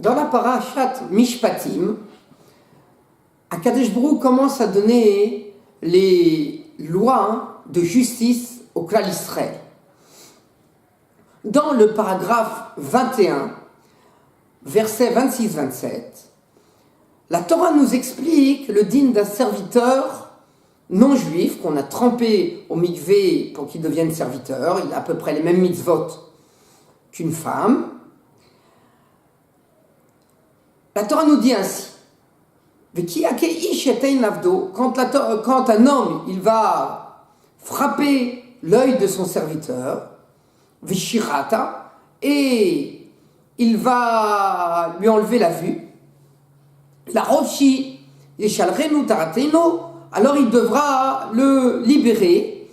dans la parashat Mishpatim, Akadosh Baruch Hu commence à donner les lois de justice au Klal Israël. Dans le paragraphe 21, versets 26-27, la Torah nous explique le din d'un serviteur non juif qu'on a trempé au mikvé pour qu'il devienne serviteur. Il a à peu près les mêmes mitzvot qu'une femme. La Torah nous dit ainsi: quand un homme il va frapper l'œil de son serviteur, Vishirata, et il va lui enlever la vue, la Rovshi, alors il devra le libérer,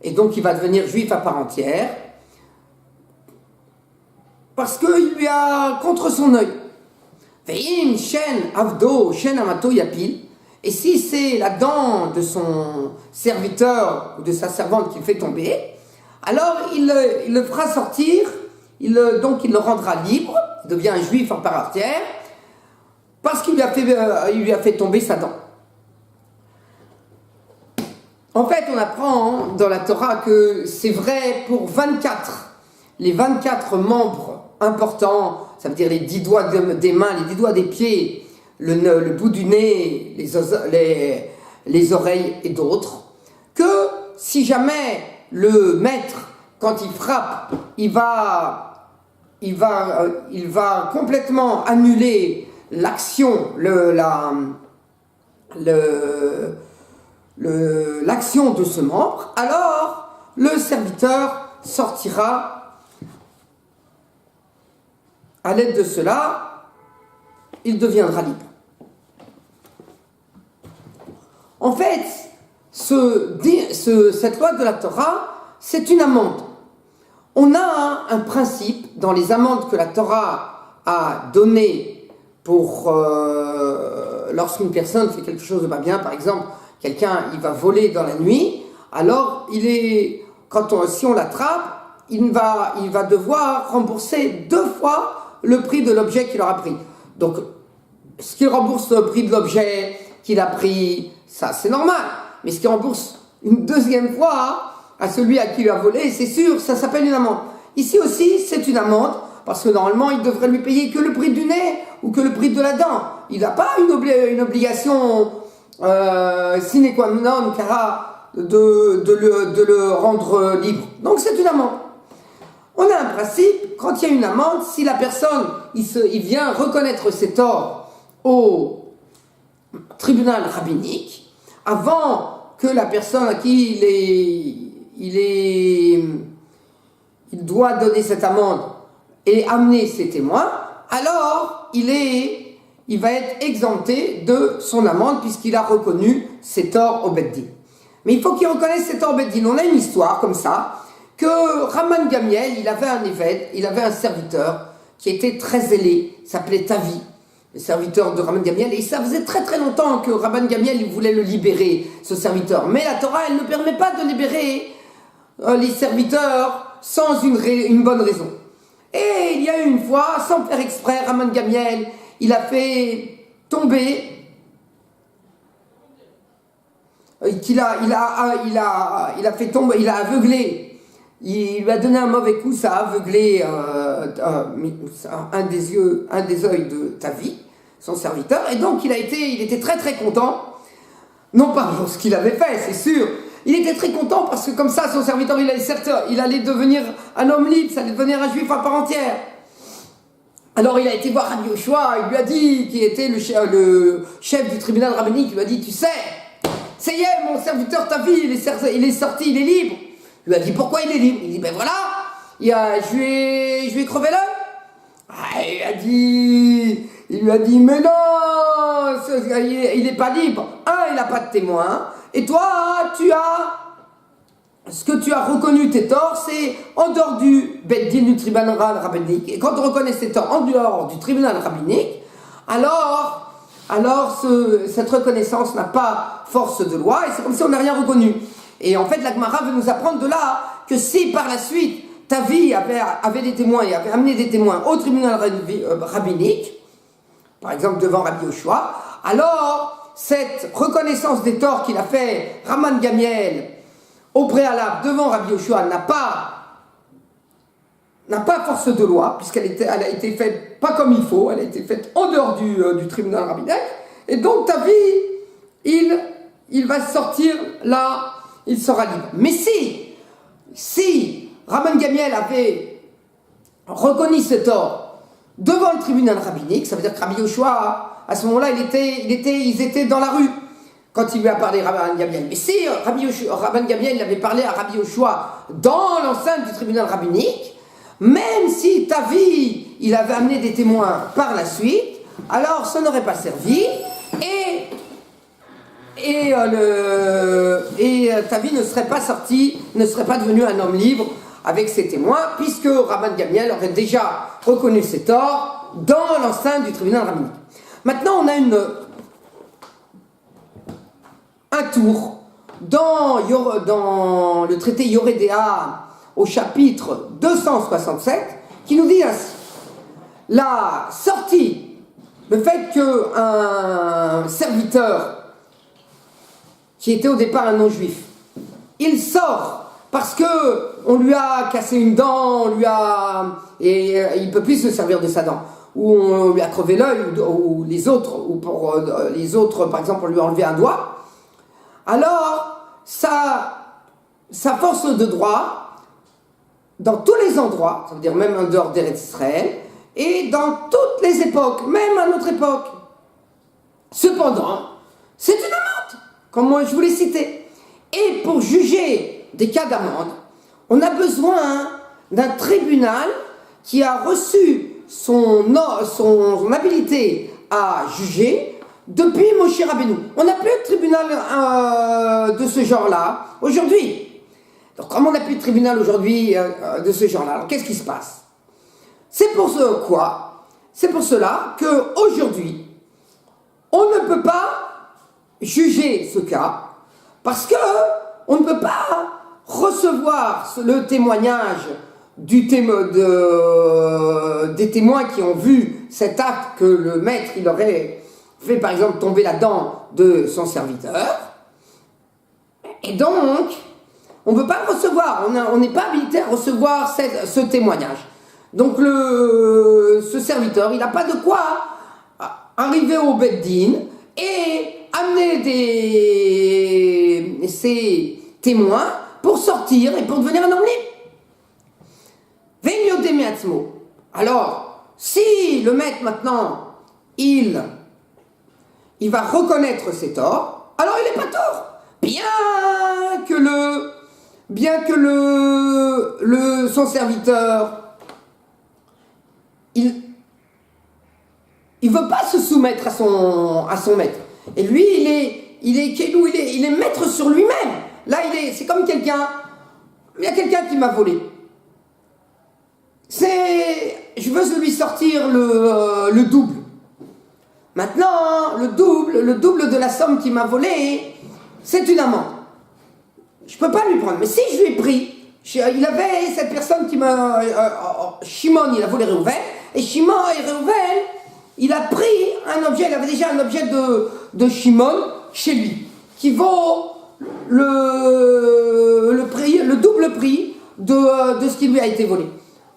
et donc il va devenir juif à part entière, parce qu'il lui a contre son œil. Et si c'est la dent de son serviteur ou de sa servante qu'il fait tomber, alors il le fera sortir, donc il le rendra libre, il devient un juif en part entière, parce qu'il lui a fait tomber sa dent. En fait, on apprend dans la Torah que c'est vrai pour les 24 membres importants, ça veut dire les 10 doigts des mains, les 10 doigts des pieds, le bout du nez, les oreilles et d'autres, que si jamais le maître, quand il frappe, il va complètement annuler l'action, l'action de ce membre, alors le serviteur sortira. À l'aide de cela, il deviendra libre. En fait, cette loi de la Torah, c'est une amende. On a un principe dans les amendes que la Torah a données pour lorsqu'une personne fait quelque chose de pas bien. Par exemple, quelqu'un il va voler dans la nuit, alors si on l'attrape, il va devoir rembourser 2 fois le prix de l'objet qu'il aura pris. Donc, ce qu'il rembourse le prix de l'objet qu'il a pris, ça c'est normal. Mais ce qu'il rembourse une 2e fois à celui à qui il a volé, c'est sûr, ça s'appelle une amende. Ici aussi, c'est une amende, parce que normalement, il devrait lui payer que le prix du nez ou que le prix de la dent. Il n'a pas une obligation sine qua non, cara, de le rendre libre. Donc c'est une amende. On a un principe, quand il y a une amende, si la personne il vient reconnaître ses torts au tribunal rabbinique, avant que la personne à qui il doit donner cette amende et amener ses témoins, alors il va être exempté de son amende puisqu'il a reconnu ses torts au Beth Din. Mais il faut qu'il reconnaisse ses torts au Beth Din. On a une histoire comme ça, que Rabban Gamiel, il avait un serviteur qui était très zélé, s'appelait Tavi, le serviteur de Rabban Gamiel, et ça faisait très très longtemps que Rabban Gamiel il voulait le libérer, ce serviteur. Mais la Torah, elle ne permet pas de libérer les serviteurs sans une bonne raison. Et il y a eu une fois, sans faire exprès, Rabban Gamiel, il a fait tomber, il a aveuglé. Il lui a donné un mauvais coup, ça a aveuglé un des yeux de Tavi, son serviteur, et donc il était très très content, non pas pour ce qu'il avait fait, c'est sûr, il était très content parce que comme ça son serviteur il allait devenir un homme libre, ça allait devenir un juif à part entière. Alors il a été voir Rabbi Yoshua, il lui a dit, qui était le chef du tribunal rabbinique, il lui a dit: tu sais, ça y est, mon serviteur Tavi, il est sorti, il est libre. Il lui a dit: pourquoi il est libre? Il dit: ben voilà, je lui ai crevé l'œil. Il lui a dit: mais non, il n'est pas libre. Il n'a pas de témoin. Et toi, ce que tu as reconnu tes torts, c'est en dehors du Beth Din, du tribunal rabbinique. Et quand on reconnaît ses torts en dehors du tribunal rabbinique, alors cette reconnaissance n'a pas force de loi, et c'est comme si on n'a rien reconnu. Et en fait, la Gemara veut nous apprendre de là que si par la suite Tavi avait des témoins et avait amené des témoins au tribunal rabbinique, par exemple devant Rabbi Yoshua, alors cette reconnaissance des torts qu'il a fait Raman Gamiel au préalable devant Rabbi Yoshua n'a pas force de loi, puisqu'elle a été faite pas comme il faut, elle a été faite en dehors du tribunal rabbinique, et donc ta vie, il va sortir là, il sera libre. Mais si Raman Gamiel avait reconnu ses torts devant le tribunal rabbinique, ça veut dire que Rabbi Yoshua, à ce moment-là, ils étaient dans la rue quand il lui a parlé Raman Gamiel. Mais si Raman Gamiel avait parlé à Rabbi Yoshua dans l'enceinte du tribunal rabbinique, même si ta vie, il avait amené des témoins par la suite, alors ça n'aurait pas servi et ta vie ne serait pas sortie, ne serait pas devenue un homme libre avec ses témoins, puisque Raman Gamiel aurait déjà reconnu ses torts dans l'enceinte du tribunal rabbinique. Maintenant, on a un tour dans le traité Yoredea au chapitre 267 qui nous dit ainsi: la sortie, le fait qu'un serviteur qui était au départ un non-juif, il sort parce que on lui a cassé une dent, et il peut plus se servir de sa dent, ou on lui a crevé l'œil, ou pour les autres, par exemple, on lui a enlevé un doigt. Alors, sa force de droit, dans tous les endroits, ça veut dire même en dehors d'Eretz Israël, et dans toutes les époques, même à notre époque. Cependant, c'est une amende, comme moi je vous l'ai cité. Et pour juger des cas d'amende, on a besoin d'un tribunal qui a reçu son habilité à juger depuis Moshe Rabbeinu. On n'a plus de tribunal de ce genre-là aujourd'hui. Donc, comme on n'a plus de tribunal aujourd'hui de ce genre-là, alors qu'est-ce qui se passe? C'est pour cela qu'aujourd'hui, on ne peut pas juger ce cas, parce qu'on ne peut pas recevoir le témoignage des témoins qui ont vu cet acte que le maître il aurait fait, par exemple, tomber la dent de son serviteur. Et donc, on ne peut pas le recevoir, on n'est pas habilité à recevoir ce témoignage. Donc ce serviteur, il n'a pas de quoi arriver au Beddin et amener ses témoins pour sortir et pour devenir un homme libre. Alors, si le maître maintenant, il va reconnaître ses torts, alors il n'est pas tort. Bien que son serviteur, il veut pas se soumettre à son maître. Et lui, il est maître sur lui-même. Là, c'est comme quelqu'un, il y a quelqu'un qui m'a volé. Je veux lui sortir le double. Maintenant, le double de la somme qu'il m'a volé, c'est une amende. Je peux pas lui prendre. Mais si je lui ai pris, il avait cette personne qui m'a... Shimon, il a volé Réhouven, et Shimon et Réhouven, il a pris un objet, il avait déjà un objet de Shimon chez lui, qui vaut le double prix de ce qui lui a été volé.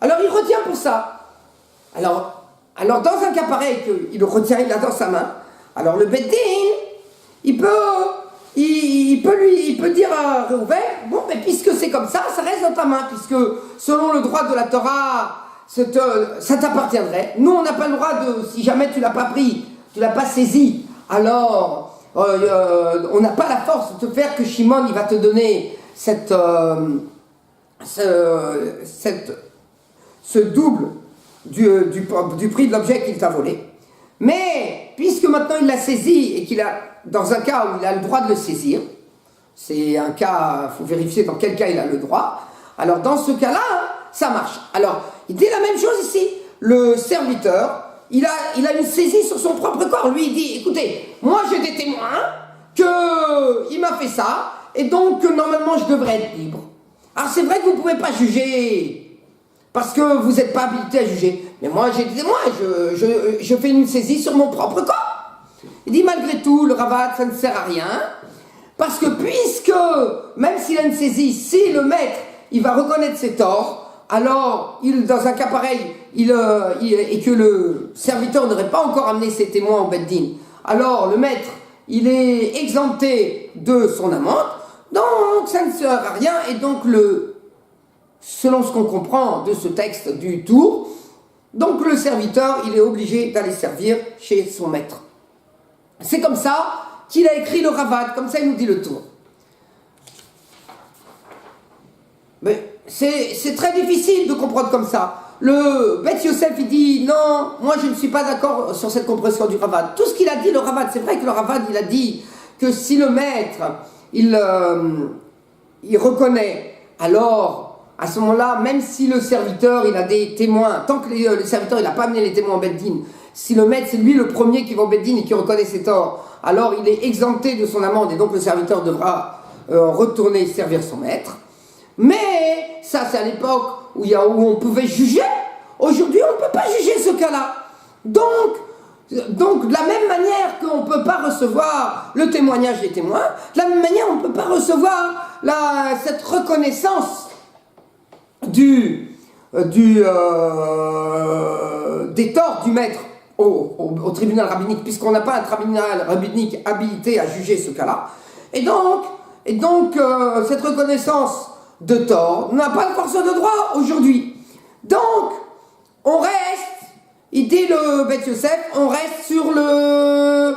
Alors il retient pour ça. Alors dans un cas pareil, il le retient, il l'a dans sa main, alors le Beddin, il peut dire à Réhouven, bon, mais puisque c'est comme ça reste dans ta main, puisque selon le droit de la Torah, ça t'appartiendrait. Nous, on n'a pas le droit si jamais tu l'as pas pris, tu l'as pas saisi, alors on n'a pas la force de te faire que Shimon, il va te donner ce double du prix de l'objet qu'il t'a volé. Mais, puisque maintenant il l'a saisi et qu'il a, dans un cas où il a le droit de le saisir, c'est un cas, il faut vérifier dans quel cas il a le droit, alors dans ce cas-là, ça marche. Alors, il dit la même chose ici. Le serviteur, il a une saisie sur son propre corps. Lui, il dit, écoutez, moi j'ai des témoins qu'il m'a fait ça, et donc normalement je devrais être libre. Alors c'est vrai que vous ne pouvez pas juger, parce que vous n'êtes pas habilité à juger. mais moi j'ai dit, moi je fais une saisie sur mon propre corps. Il dit, malgré tout, le Ravad, ça ne sert à rien, parce que puisque, même s'il a une saisie, si le maître, il va reconnaître ses torts, alors, dans un cas pareil, et que le serviteur n'aurait pas encore amené ses témoins au Beddin, alors le maître, il est exempté de son amende, donc ça ne sert à rien, et donc selon ce qu'on comprend de ce texte du Tour, donc le serviteur, il est obligé d'aller servir chez son maître. C'est comme ça qu'il a écrit le Ravad, comme ça il nous dit le Tour. Mais c'est très difficile de comprendre comme ça. Le Beth Yosef, il dit, non, moi je ne suis pas d'accord sur cette compréhension du Ravad. Tout ce qu'il a dit, le Ravad, c'est vrai que le Ravad, il a dit que si le maître, il reconnaît, alors, à ce moment-là, même si le serviteur, il a des témoins, tant que le serviteur, il n'a pas amené les témoins au Beddin, si le maître, c'est lui le premier qui va au Beddin et qui reconnaît ses torts, alors il est exempté de son amende et donc le serviteur devra retourner servir son maître. Mais ça, c'est à l'époque où on pouvait juger. Aujourd'hui, on ne peut pas juger ce cas-là. Donc, de la même manière qu'on ne peut pas recevoir le témoignage des témoins, de la même manière, on ne peut pas recevoir cette reconnaissance des torts du maître au tribunal rabbinique, puisqu'on n'a pas un tribunal rabbinique habilité à juger ce cas-là. Et donc cette reconnaissance de tort n'a pas de force de droit aujourd'hui. Donc, on reste, il dit le Beth Yosef, on reste sur le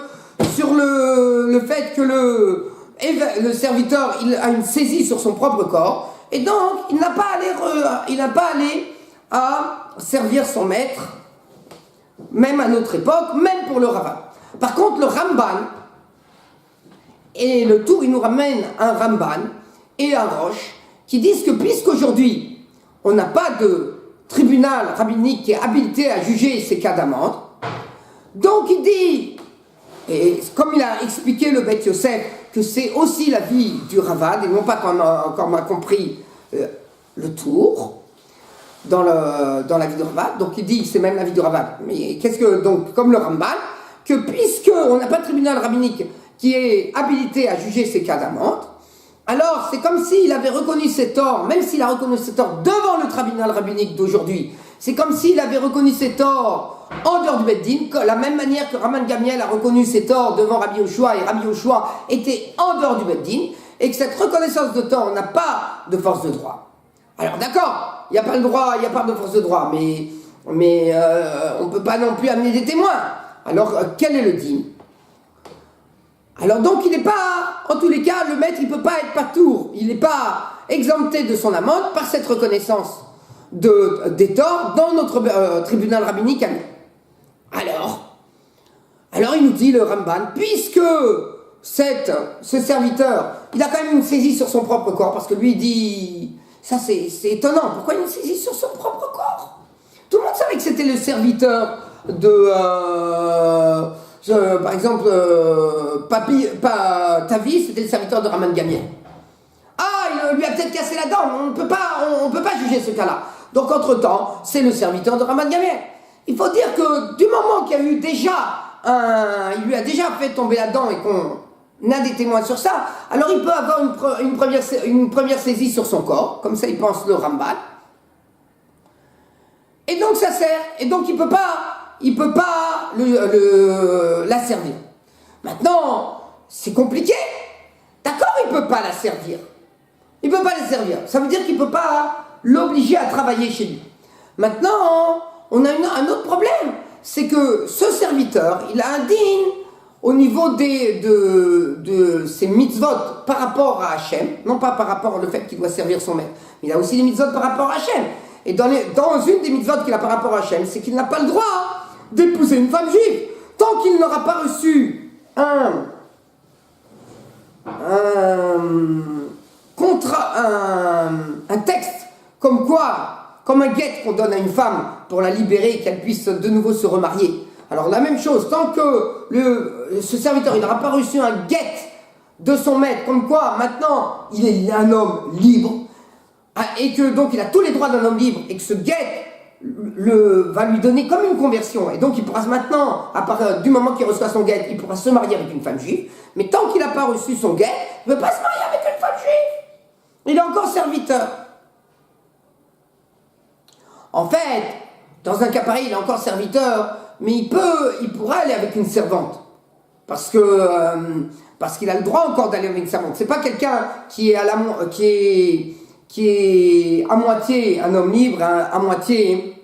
fait que le serviteur, il a une saisie sur son propre corps, et donc il n'a pas allé à servir son maître, même à notre époque, même pour le Ravad. Par contre, le Ramban, et le Tour, il nous ramène un Ramban et un Roche, qui disent que puisqu'aujourd'hui, on n'a pas de tribunal rabbinique qui est habilité à juger ces cas d'amende, donc il dit, et comme il a expliqué le Beth Yosef, que c'est aussi l'avis du Ravad, et non pas comme on a compris le Tour, dans l'avis du Ravad, donc il dit c'est même l'avis du Ravad, mais donc comme le Ramban, que puisqu'on n'a pas de tribunal rabbinique qui est habilité à juger ces cas d'amende, alors c'est comme s'il avait reconnu ses torts, même s'il a reconnu ses torts devant le tribunal rabbinique d'aujourd'hui, c'est comme s'il avait reconnu ses torts en dehors du Beddin, la même manière que Raman Gamiel a reconnu ses torts devant Rabbi Yoshua, et Rabbi Yoshua était en dehors du Beddin, et que cette reconnaissance de tort n'a pas de force de droit. Alors d'accord, il n'y a pas le droit, il n'y a pas de force de droit, mais on ne peut pas non plus amener des témoins. Alors quel est le dîme? Alors donc il n'est pas, en tous les cas, le maître il ne peut pas être patour, il n'est pas exempté de son amende par cette reconnaissance des torts dans notre tribunal rabbinique à nous. Alors il nous dit le Ramban, puisque ce serviteur, il a quand même une saisie sur son propre corps, parce que lui il dit, ça c'est étonnant, pourquoi il a une saisie sur son propre corps? Tout le monde savait que c'était le serviteur de... par exemple, Tavi, c'était le serviteur de Raman Gamiel. Ah, il lui a peut-être cassé la dent, on ne peut pas juger ce cas-là. Donc, entre-temps, c'est le serviteur de Raman Gamiel. Il faut dire que du moment qu'il y a eu il lui a déjà fait tomber la dent et qu'on a des témoins sur ça, alors il peut avoir une première saisie sur son corps, comme ça il pense le Ramban. Et donc ça sert, et donc il peut pas la servir. Maintenant, c'est compliqué. D'accord, il peut pas la servir. Il peut pas la servir. Ça veut dire qu'il peut pas l'obliger à travailler chez lui. Maintenant, on a un autre problème. C'est que ce serviteur, il a un din au niveau de ses mitzvot par rapport à Hachem, non pas par rapport au fait qu'il doit servir son maître, mais il a aussi des mitzvot par rapport à Hachem. Et dans une des mitzvot qu'il a par rapport à Hachem, c'est qu'il n'a pas le droit d'épouser une femme juive tant qu'il n'aura pas reçu un texte comme un guet qu'on donne à une femme pour la libérer et qu'elle puisse de nouveau se remarier. Alors la même chose, tant que ce serviteur il n'aura pas reçu un guet de son maître, comme quoi maintenant il est un homme libre, et que donc il a tous les droits d'un homme libre, et que ce guet va lui donner comme une conversion. Et donc il pourra maintenant, à partir du moment qu'il reçoit son guet, il pourra se marier avec une femme juive. Mais tant qu'il n'a pas reçu son guet, il ne peut pas se marier avec une femme juive. Il est encore serviteur. En fait, dans un cas pareil, il est encore serviteur, mais il pourra aller avec une servante. Parce qu'il a le droit encore d'aller avec une servante. C'est pas quelqu'un qui est à moitié un homme libre, à moitié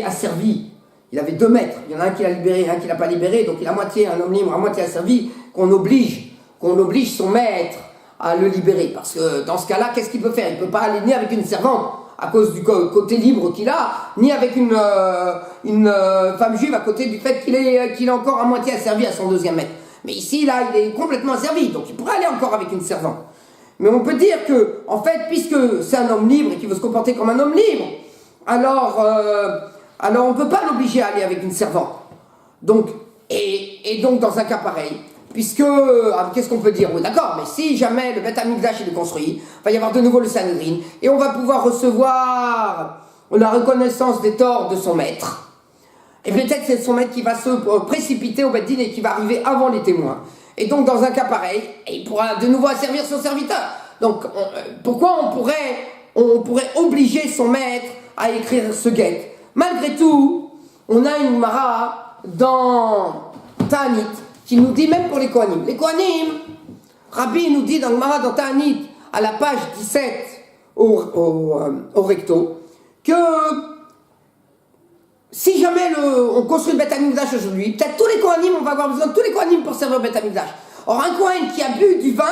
asservi. Il avait 2 maîtres. Il y en a un qui l'a libéré, un qui l'a pas libéré. Donc il est à moitié un homme libre, à moitié asservi, qu'on oblige son maître à le libérer. Parce que dans ce cas-là, qu'est-ce qu'il peut faire? Il ne peut pas aller ni avec une servante, à cause du côté libre qu'il a, ni avec une femme juive à côté du fait qu'il est encore à moitié asservi à son 2e maître. Mais ici, là, il est complètement asservi, donc il pourrait aller encore avec une servante. Mais on peut dire que, en fait, puisque c'est un homme libre et qu'il veut se comporter comme un homme libre, alors on ne peut pas l'obliger à aller avec une servante. Donc, et donc, dans un cas pareil, puisque, qu'est-ce qu'on peut dire? Oui, d'accord, mais si jamais le Beth Amikdash est construit, il va y avoir de nouveau le Sanhedrin, et on va pouvoir recevoir la reconnaissance des torts de son maître. Et peut-être c'est son maître qui va se précipiter au Beth Din et qui va arriver avant les témoins. Et donc, dans un cas pareil, il pourra de nouveau asservir son serviteur. Donc, pourquoi on pourrait obliger son maître à écrire ce guet? Malgré tout, on a une Mara dans Ta'anit qui nous dit, même pour les Kohanim. Les Kohanim, Rabbi nous dit dans le Mara dans Ta'anit, à la page 17 au recto, que si jamais on construit le Beth Amikdash aujourd'hui, peut-être tous les Kohanim, on va avoir besoin de tous les Kohanim pour servir le Beth Amikdash. Or, un Kohen qui a bu du vin,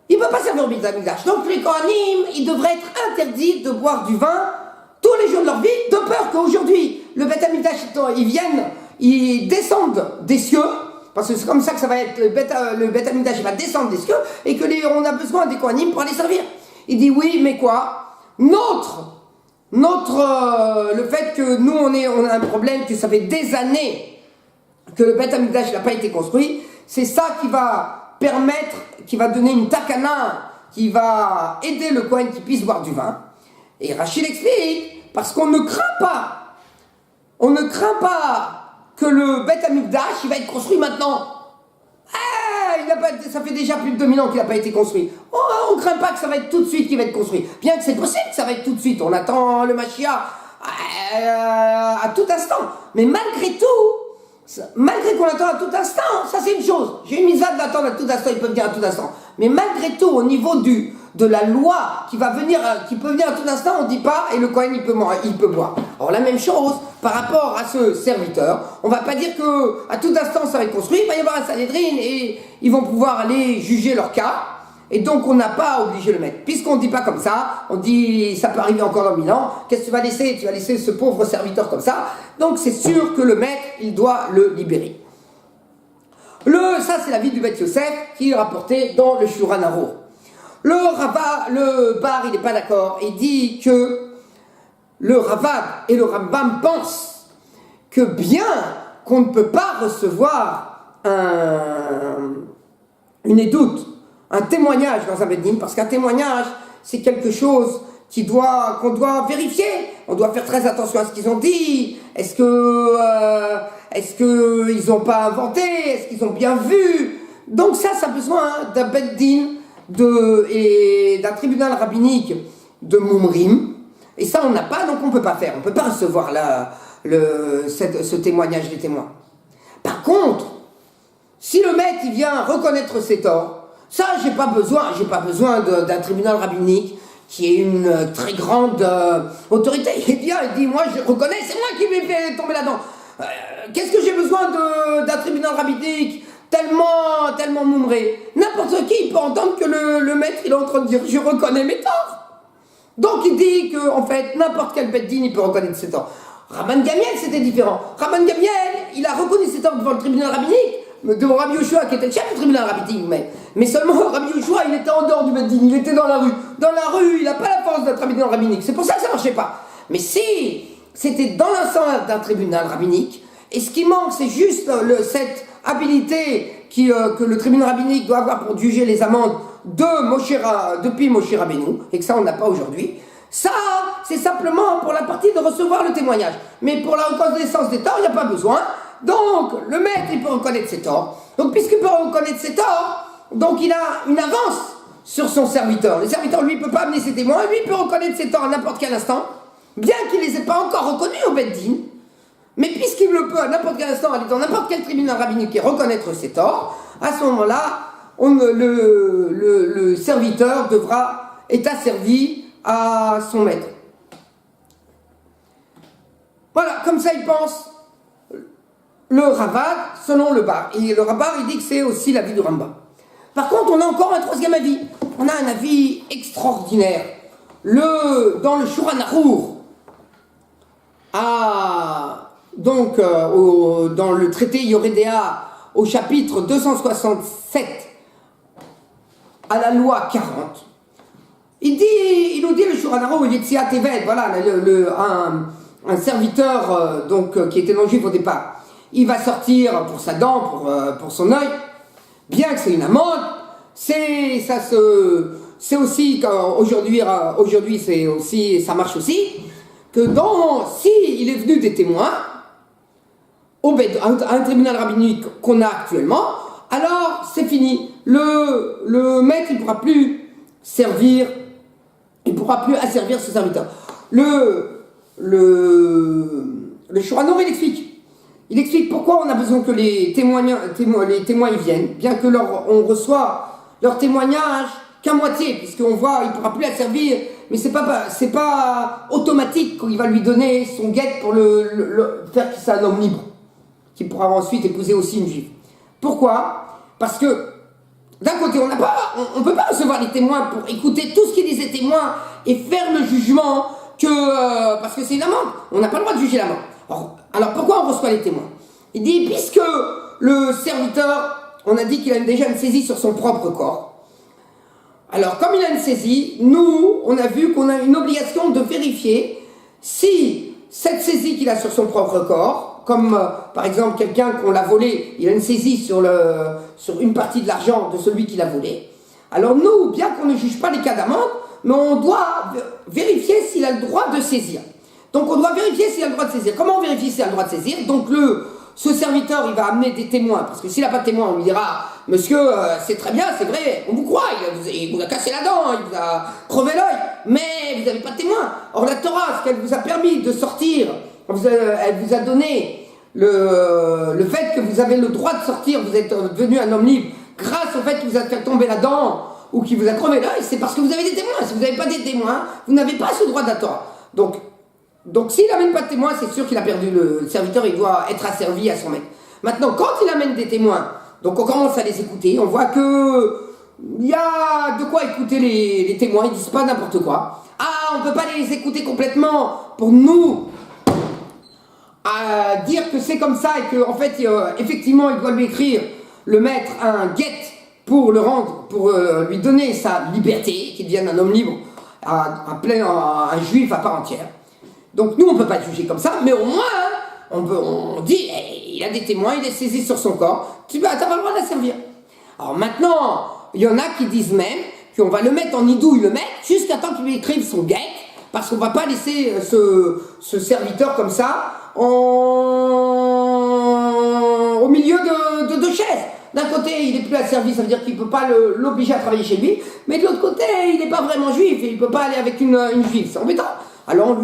il ne peut pas servir le Beth Amikdash. Donc, les Kohanim, ils devraient être interdits de boire du vin tous les jours de leur vie, de peur qu'aujourd'hui, le Beth Amikdash, ils descendent des cieux, parce que c'est comme ça que ça va être, le Beth Amikdash, il va descendre des cieux, et on a besoin des Kohanim pour aller servir. Il dit, oui, mais quoi? Le fait que nous, on a un problème, que ça fait des années que le Beth Amikdash n'a pas été construit, c'est ça qui va permettre, qui va donner une takana, qui va aider le Kohen qui puisse boire du vin. Et Rachid explique, parce qu'on ne craint pas que le Beth Amikdash, il va être construit maintenant. Ça fait déjà plus de 2000 ans qu'il n'a pas été construit. On ne craint pas que ça va être tout de suite qu'il va être construit. Bien que c'est possible que ça va être tout de suite. On attend le Mashiach à tout instant. Mais malgré qu'on attend à tout instant, ça c'est une chose. J'ai une misade d'attendre à tout instant, ils peuvent venir à tout instant. Mais malgré tout, au niveau de la loi qui peut venir à tout instant, on ne dit pas, et le Kohen il peut boire. Alors la même chose par rapport à ce serviteur, on ne va pas dire qu'à tout instant ça va être construit, il va y avoir un Sanhedrin et ils vont pouvoir aller juger leur cas, et donc on n'a pas obligé le maître. Puisqu'on ne dit pas comme ça, on dit ça peut arriver encore dans 1000 ans, qu'est-ce que tu vas laisser? Tu vas laisser ce pauvre serviteur comme ça, donc c'est sûr que le maître, il doit le libérer. Ça c'est l'avis du Beth Yosef qui est rapporté dans le Shulchan Aruch. Le Bar, il n'est pas d'accord. Il dit que le Ravad et le Rambam pensent que bien qu'on ne peut pas recevoir une édoute, un témoignage dans un Beth Din, parce qu'un témoignage, c'est quelque chose qu'on doit vérifier. On doit faire très attention à ce qu'ils ont dit. Est-ce qu'ils n'ont pas inventé? Est-ce qu'ils ont bien vu? Donc ça a besoin d'un Beth Din et d'un tribunal rabbinique de Mumrim, et ça on n'a pas, donc on ne peut pas faire, on ne peut pas recevoir ce témoignage des témoins. Par contre, si le maître il vient reconnaître ses torts, ça j'ai pas besoin d'un tribunal rabbinique qui est une très grande autorité. Il vient, il dit, moi je reconnais, c'est moi qui m'ai fait tomber là-dedans. Qu'est-ce que j'ai besoin d'un tribunal rabbinique tellement moumré? N'importe qui peut entendre que le maître il est en train de dire je reconnais mes torts. Donc il dit que en fait n'importe quel Beth Din il peut reconnaître ses torts. Rabban Gamiel c'était différent. Rabban Gamiel il a reconnu ses torts devant le tribunal rabbinique, devant Rabbi Yoshua qui était le chef du tribunal rabbinique, mais seulement Rabbi Yoshua il était en dehors du Beth Din, il était dans la rue. Dans la rue il n'a pas la force d'un tribunal rabbinique, c'est pour ça que ça marchait pas. Mais si c'était dans l'enceinte d'un tribunal rabbinique, et ce qui manque c'est juste cette habilité que le tribunal rabbinique doit avoir pour juger les amendes depuis Moshe Rabbeinu, et que ça on n'a pas aujourd'hui, ça c'est simplement pour la partie de recevoir le témoignage. Mais pour la reconnaissance des torts, il n'y a pas besoin. Donc le maître il peut reconnaître ses torts. Donc puisqu'il peut reconnaître ses torts, donc il a une avance sur son serviteur. Le serviteur lui ne peut pas amener ses témoins, lui il peut reconnaître ses torts à n'importe quel instant, bien qu'il ne les ait pas encore reconnus au Beth Din. Mais puisqu'il le peut à n'importe quel instant aller dans n'importe quel tribunal rabbinique et reconnaître ses torts, à ce moment-là, le serviteur est asservi à son maître. Voilà, comme ça il pense le Ravad selon le Bar. Et le Rabar il dit que c'est aussi l'avis du Rambam. Par contre, on a encore un troisième avis. On a un avis extraordinaire. Dans le Shulchan Arour, dans le traité Yoredea, au chapitre 267, à la loi 40, il nous dit le Shulchan Arour, Yetziat Eved, voilà, un serviteur qui était non-juif au départ, il va sortir pour sa dent, pour son œil, bien que c'est une amende, c'est aussi, aujourd'hui c'est aussi, ça marche aussi, que si il est venu des témoins, à un tribunal rabbinique qu'on a actuellement, alors c'est fini. Le maître, il ne pourra plus asservir ce serviteur. Le Shulchan Arour, il explique pourquoi on a besoin que les témoins y viennent, bien que on reçoit leur témoignage qu'à moitié, puisqu'on voit, il ne pourra plus la servir, mais c'est pas automatique qu'il va lui donner son guet pour le faire qu'il soit un homme libre, qui pourra ensuite épouser aussi une juive. Pourquoi? Parce que d'un côté, on ne peut pas recevoir les témoins pour écouter tout ce qu'ils disent les témoins et faire le jugement parce que c'est une amende. On n'a pas le droit de juger l'amende. Alors pourquoi on reçoit les témoins? Il dit, puisque le serviteur, on a dit qu'il a déjà une saisie sur son propre corps. Alors comme il a une saisie, nous, on a vu qu'on a une obligation de vérifier si cette saisie qu'il a sur son propre corps, comme par exemple quelqu'un qu'on l'a volé, il a une saisie sur une partie de l'argent de celui qui l'a volé. Alors nous, bien qu'on ne juge pas les cas d'amende, mais on doit vérifier s'il a le droit de saisir. Donc on doit vérifier s'il a le droit de saisir. Comment on vérifie s'il a le droit de saisir? Donc ce serviteur, il va amener des témoins, parce que s'il n'a pas de témoins, on lui dira, monsieur, c'est très bien, c'est vrai, on vous croit, il vous a cassé la dent, il vous a crevé l'œil, mais vous n'avez pas de témoins. Or la Torah, ce qu'elle vous a permis de sortir, elle vous a donné le fait que vous avez le droit de sortir, vous êtes devenu un homme libre, grâce au fait qu'il vous a fait tomber la dent, ou qu'il vous a crevé l'œil, c'est parce que vous avez des témoins. Si vous n'avez pas des témoins, vous n'avez pas ce droit de la Torah. Donc s'il n'amène pas de témoins, c'est sûr qu'il a perdu le serviteur, il doit être asservi à son maître. Maintenant, quand il amène des témoins, donc on commence à les écouter, on voit que il y a de quoi écouter les témoins, ils disent pas n'importe quoi. Ah, on ne peut pas les écouter complètement pour nous dire que c'est comme ça et qu'en fait, effectivement, il doit lui écrire, le maître, un guet pour le rendre, pour lui donner sa liberté, qu'il devienne un homme libre, un juif à part entière. Donc nous, on ne peut pas juger comme ça, mais au moins, on dit, il a des témoins, il est saisi sur son corps, tu n'as pas le droit de la servir. Alors maintenant, il y en a qui disent même qu'on va le mettre en idouille, le mec, jusqu'à temps qu'il lui écrive son guet, parce qu'on ne va pas laisser ce serviteur comme ça, au milieu de deux chaises. D'un côté, il n'est plus asservi, ça veut dire qu'il ne peut pas l'obliger à travailler chez lui, mais de l'autre côté, il n'est pas vraiment juif, et il ne peut pas aller avec une juive, c'est embêtant. Alors on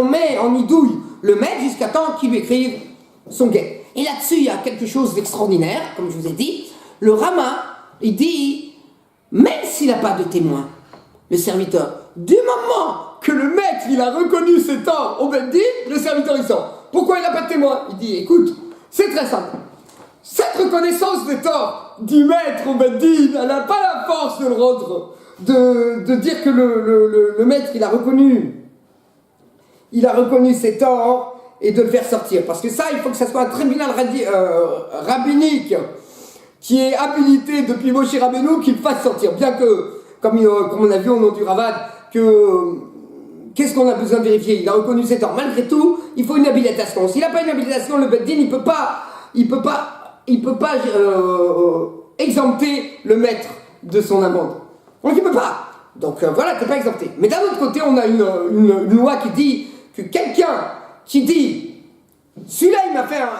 met en idouille le maître jusqu'à temps qu'il lui écrive son guet. Et là-dessus, il y a quelque chose d'extraordinaire, comme je vous ai dit. Le Rama, il dit, même s'il n'a pas de témoin, le serviteur, du moment que le maître, il a reconnu ses torts au Beth Din, le serviteur, il sort. Pourquoi il n'a pas de témoin? Il dit, écoute, c'est très simple. Cette reconnaissance des torts du maître au Beth Din, elle n'a pas la force de le rendre, de dire que le maître, il a reconnu ses torts et de le faire sortir. Parce que ça, il faut que ça soit un tribunal rabbinique qui est habilité depuis Moshe Rabbeinu qui le fasse sortir. Bien que, comme on a vu au nom du Ravad, qu'est-ce qu'on a besoin de vérifier? Il a reconnu ses torts. Malgré tout, il faut une habilitation. S'il n'a pas une habilitation, le Beth Din, il peut pas exempter le maître de son amende. Donc il ne peut pas. Donc voilà, tu n'es pas exempté. Mais d'un autre côté, on a une loi qui dit que quelqu'un qui dit celui-là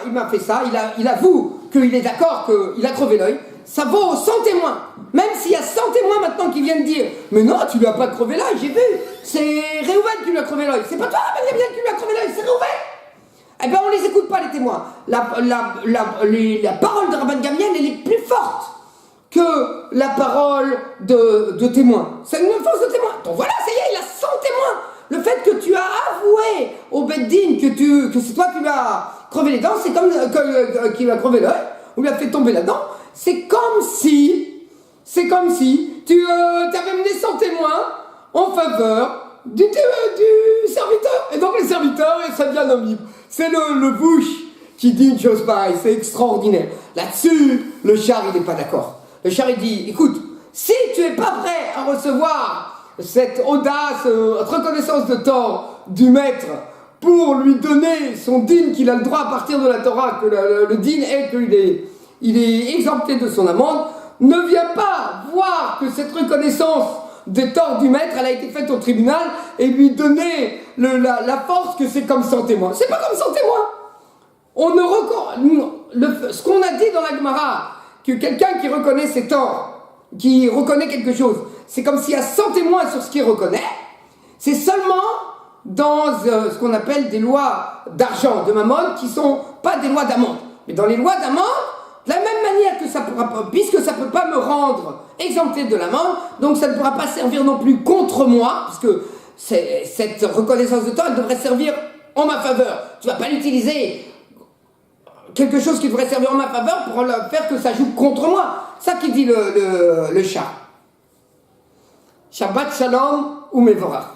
il m'a fait ça, il avoue qu'il est d'accord qu'il a crevé l'œil, ça vaut 100 témoins. Même s'il y a 100 témoins maintenant qui viennent dire mais non, tu lui as pas crevé l'œil, j'ai vu, c'est Réhouven qui lui a crevé l'œil, c'est pas toi Benjamin qui lui a crevé l'œil, c'est Réhouven. Eh bien on les écoute pas les témoins. La parole de Rabban Gamliel elle est plus forte que la parole de témoins. C'est une force de témoins. Donc voilà, ça y est, il a 100 témoins. Le fait que tu as avoué au Beddin que c'est toi qui lui as crevé les dents, c'est comme qui lui a crevé l'œil, ou lui a fait tomber la dent, c'est comme si tu avais mené 100 témoins en faveur du serviteur. Et donc les serviteurs, ça devient un homme libre. C'est le Bush qui dit une chose pareille, c'est extraordinaire. Là-dessus, le char, il n'est pas d'accord. Le char, il dit, écoute, si tu n'es pas prêt à recevoir cette audace, reconnaissance de tort du maître pour lui donner son din qu'il a le droit à partir de la Torah, que le din est qu'il est exempté de son amende, ne viens pas voir que cette reconnaissance des torts du maître, elle a été faite au tribunal et lui donner la force que c'est comme 100 témoins. C'est pas comme 100 témoins. Ce qu'on a dit dans la Gemara, que quelqu'un qui reconnaît ses torts, qui reconnaît quelque chose, c'est comme s'il y a 100 témoins sur ce qu'il reconnaît, c'est seulement dans ce qu'on appelle des lois d'argent, de mammon, qui sont pas des lois d'amende. Mais dans les lois d'amende, de la même manière que ça pourra pas, puisque ça peut pas me rendre exempté de l'amende, donc ça ne pourra pas servir non plus contre moi, puisque cette reconnaissance de tort, elle devrait servir en ma faveur. Tu vas pas l'utiliser quelque chose qui devrait servir en ma faveur pour faire que ça joue contre moi. Ça qui dit le chat. Shabbat Shalom ou Mevorach.